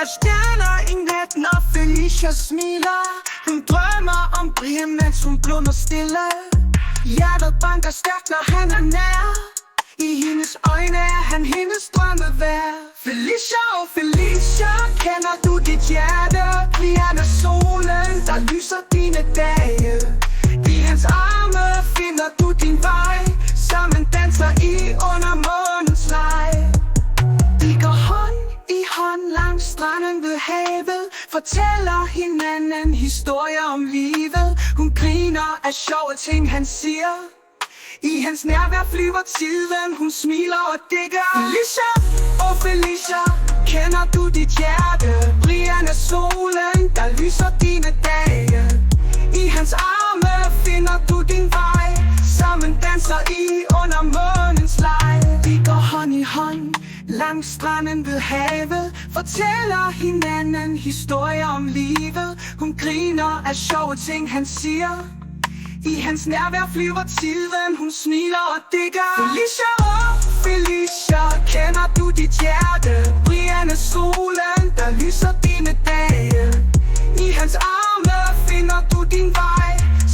er stjerner i nat, når Felicia smiler. Hun drømmer om Brian, mens hun blunder stille. Hjertet banker stærkt, når han er nær. I hendes øjne er han hendes drømme værd. Felicia, oh Felicia, kender du dit hjerte? Brian er solen, der lyser dine dage. I hans arme finder du din vej. Sammen danser I under månens leg. De går hånd i hånd langs stranden ved havet. Fortæller hinanden historier om livet. Hun griner af sjove ting han siger. I hans nærvær flyver tiden. Hun smiler og digger. Felicia, oh Felicia, kender du dit hjerte? Brian er solen, der lyser dine dage. I hans arme finder du din vej. Sammen danser I under månens leg. De går hånd i hånd langs stranden ved havet. Fortæller hinanden historier om livet. Hun griner af sjove ting han siger. I hans nærvær flyver tiden. Hun smiler og digger. Felicia, oh Felicia, kender du dit hjerte? Brian er solen, der lyser dine dage. I hans arme finder du din vej.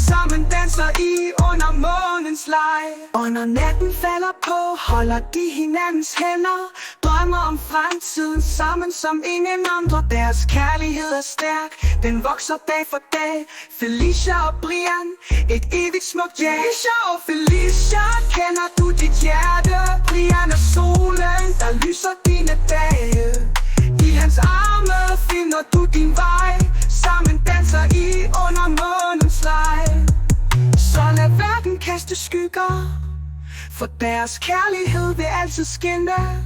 Sammen danser I under månens leg. Og når natten falder på, holder de hinandens hænder. Drømmer om fremtiden sammen som ingen andre. Deres kærlighed er stærk, den vokser dag for dag. Felicia og Brian, et evigt smukt ja. Felicia, oh Felicia, kender du dit hjerte? Brian er solen, der lyser dine dage. I hans arme finder du din vej. Sammen danser I under månens leg. Så lad verden kaste skygger, for deres kærlighed vil altid skinne.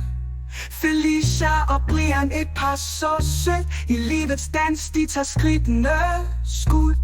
Felicia og Brian, et par så sødt. I livets dans, de tager skridtene skud